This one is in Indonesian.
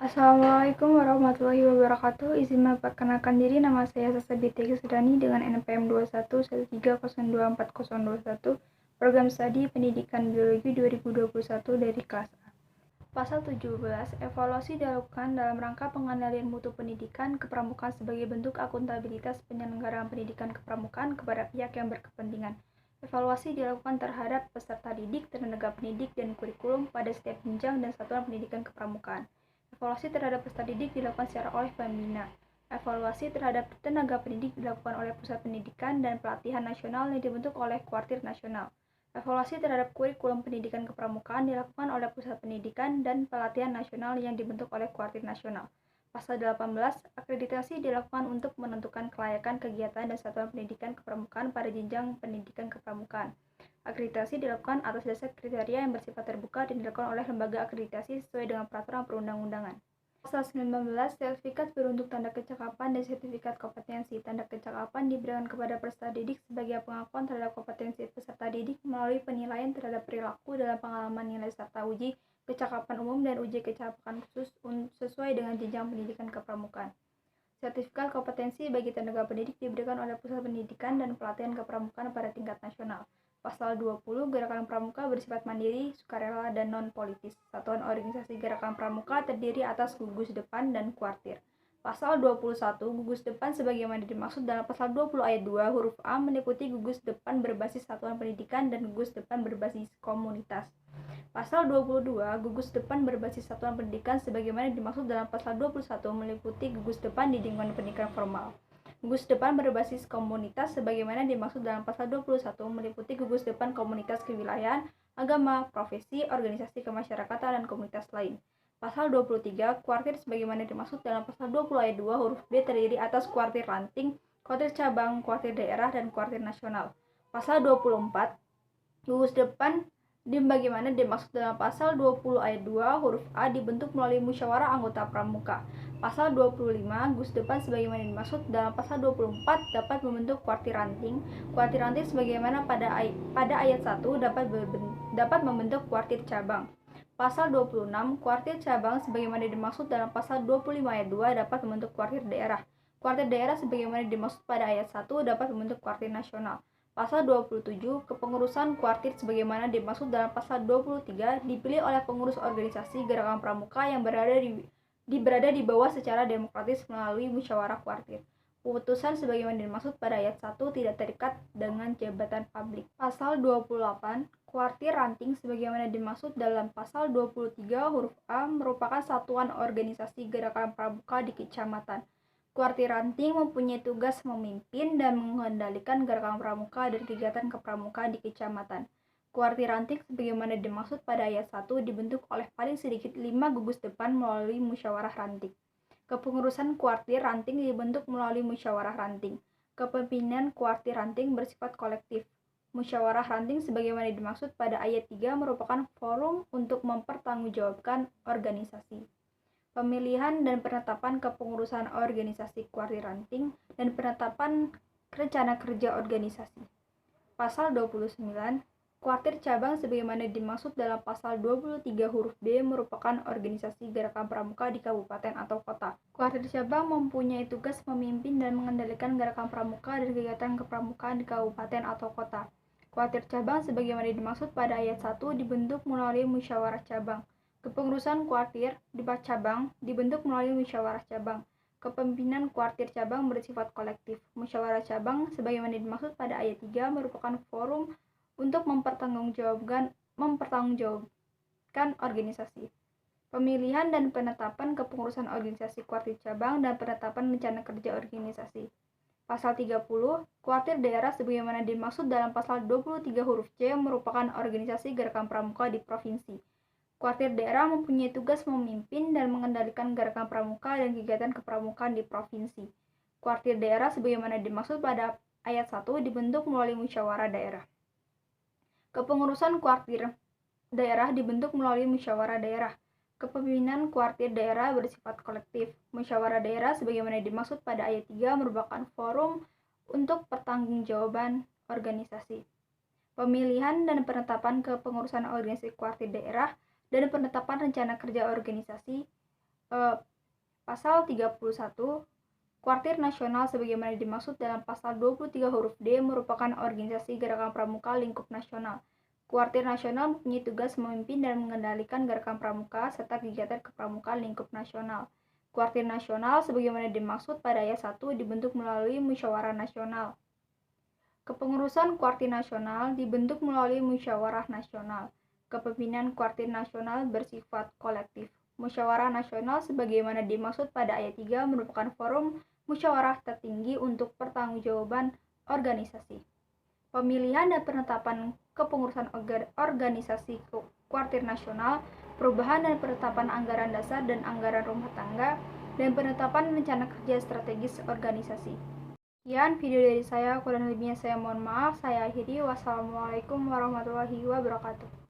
Assalamualaikum warahmatullahi wabarakatuh. Izin memperkenalkan diri, nama saya Sasa Binti Sudani dengan NPM 2113024021, Program Studi Pendidikan Biologi 2021 dari kelas A. Pasal 17, evaluasi dilakukan dalam rangka pengendalian mutu pendidikan kepramukaan sebagai bentuk akuntabilitas penyelenggaraan pendidikan kepramukaan kepada pihak yang berkepentingan. Evaluasi dilakukan terhadap peserta didik, tenaga pendidik, dan kurikulum pada setiap jenjang dan satuan pendidikan kepramukaan. Evaluasi terhadap peserta didik dilakukan secara oleh pembina. Evaluasi terhadap tenaga pendidik dilakukan oleh Pusat Pendidikan dan Pelatihan Nasional yang dibentuk oleh Kuartir Nasional. Evaluasi terhadap kurikulum pendidikan kepramukaan dilakukan oleh Pusat Pendidikan dan Pelatihan Nasional yang dibentuk oleh Kuartir Nasional. Pasal 18, akreditasi dilakukan untuk menentukan kelayakan kegiatan dan satuan pendidikan kepramukaan pada jenjang pendidikan kepramukaan. Akreditasi dilakukan atas dasar kriteria yang bersifat terbuka dan dilakukan oleh lembaga akreditasi sesuai dengan peraturan perundang-undangan. Pasal 19, sertifikat beruntuk tanda kecakapan dan sertifikat kompetensi. Tanda kecakapan diberikan kepada peserta didik sebagai pengakuan terhadap kompetensi peserta didik melalui penilaian terhadap perilaku dalam pengalaman nilai serta uji kecakapan umum dan uji kecakapan khusus sesuai dengan jenjang pendidikan kepramukaan. Sertifikat kompetensi bagi tenaga pendidik diberikan oleh Pusat Pendidikan dan Pelatihan Kepramukaan pada tingkat nasional. Pasal 20, Gerakan Pramuka bersifat mandiri, sukarela, dan non-politis. Satuan organisasi Gerakan Pramuka terdiri atas gugus depan dan kuartir. Pasal 21, gugus depan sebagaimana dimaksud dalam pasal 20 ayat 2 huruf A meliputi gugus depan berbasis satuan pendidikan dan gugus depan berbasis komunitas. Pasal 22, gugus depan berbasis satuan pendidikan sebagaimana dimaksud dalam pasal 21 meliputi gugus depan di lingkungan pendidikan formal. Gugus depan berbasis komunitas sebagaimana dimaksud dalam pasal 21 meliputi gugus depan komunitas kewilayahan, agama, profesi, organisasi kemasyarakatan, dan komunitas lain. Pasal 23, kuartir sebagaimana dimaksud dalam pasal 20 ayat 2 huruf B terdiri atas kuartir ranting, kuartir cabang, kuartir daerah, dan kuartir nasional. Pasal 24, gugus depan bagaimana dimaksud dalam pasal 20 ayat 2 huruf A dibentuk melalui musyawarah anggota pramuka. Pasal 25, gugus depan sebagaimana dimaksud dalam pasal 24 dapat membentuk kuartir ranting. Kuartir ranting sebagaimana pada ayat 1 dapat membentuk kuartir cabang. Pasal 26, kuartir cabang sebagaimana dimaksud dalam pasal 25 ayat 2 dapat membentuk kuartir daerah. Kuartir daerah sebagaimana dimaksud pada ayat 1 dapat membentuk kuartir nasional. Pasal 27, kepengurusan kuartir sebagaimana dimaksud dalam pasal 23 dipilih oleh pengurus organisasi gerakan pramuka yang berada di bawah secara demokratis melalui musyawarah kuartir. Keputusan sebagaimana dimaksud pada ayat 1 tidak terikat dengan jabatan publik. Pasal 28, kuartir ranting sebagaimana dimaksud dalam pasal 23 huruf A merupakan satuan organisasi gerakan pramuka di kecamatan. Kuartir ranting mempunyai tugas memimpin dan mengendalikan gerakan pramuka dan kegiatan kepramukaan di kecamatan. Kuartir ranting sebagaimana dimaksud pada ayat 1 dibentuk oleh paling sedikit 5 gugus depan melalui musyawarah ranting. Kepengurusan kuartir ranting dibentuk melalui musyawarah ranting. Kepemimpinan kuartir ranting bersifat kolektif. Musyawarah ranting sebagaimana dimaksud pada ayat 3 merupakan forum untuk mempertanggungjawabkan organisasi. Pemilihan dan penetapan kepengurusan organisasi kuartir ranting dan penetapan rencana kerja organisasi. Pasal 29, kuartir cabang sebagaimana dimaksud dalam pasal 23 huruf B merupakan organisasi gerakan pramuka di kabupaten atau kota. Kuartir cabang mempunyai tugas memimpin dan mengendalikan gerakan pramuka dan kegiatan kepramukaan di kabupaten atau kota. Kuartir cabang sebagaimana dimaksud pada ayat 1 dibentuk melalui musyawarah cabang. Kepengurusan kuartir di cabang dibentuk melalui musyawarah cabang. Kepemimpinan kuartir cabang bersifat kolektif. Musyawarah cabang sebagaimana dimaksud pada ayat 3 merupakan forum untuk mempertanggungjawabkan organisasi. Pemilihan dan penetapan kepengurusan organisasi kuartir cabang dan penetapan rencana kerja organisasi. Pasal 30, kuartir daerah sebagaimana dimaksud dalam pasal 23 huruf C merupakan organisasi gerakan pramuka di provinsi. Kuartir daerah mempunyai tugas memimpin dan mengendalikan gerakan pramuka dan kegiatan kepramukaan di provinsi. Kuartir daerah sebagaimana dimaksud pada ayat 1 dibentuk melalui musyawarah daerah. Kepengurusan kuartir daerah dibentuk melalui musyawarah daerah. Kepemimpinan kuartir daerah bersifat kolektif. Musyawarah daerah sebagaimana dimaksud pada ayat 3 merupakan forum untuk pertanggungjawaban organisasi. Pemilihan dan penetapan kepengurusan organisasi kuartir daerah dan penetapan rencana kerja organisasi. Pasal 31, Kuartir Nasional sebagaimana dimaksud dalam pasal 23 huruf D merupakan organisasi gerakan pramuka lingkup nasional. Kuartir Nasional mempunyai tugas memimpin dan mengendalikan gerakan pramuka serta kegiatan kepramukaan lingkup nasional. Kuartir Nasional sebagaimana dimaksud pada ayat 1 dibentuk melalui Musyawarah Nasional. Kepengurusan Kuartir Nasional dibentuk melalui Musyawarah Nasional. Kepemimpinan Kuartir Nasional bersifat kolektif. Musyawarah Nasional sebagaimana dimaksud pada ayat 3 merupakan forum musyawarah tertinggi untuk pertanggungjawaban organisasi. Pemilihan dan penetapan kepengurusan organisasi Kuartir Nasional, perubahan dan penetapan anggaran dasar dan anggaran rumah tangga, dan penetapan rencana kerja strategis organisasi. Sekian video dari saya, kurang lebihnya saya mohon maaf. Saya akhiri. Wassalamualaikum warahmatullahi wabarakatuh.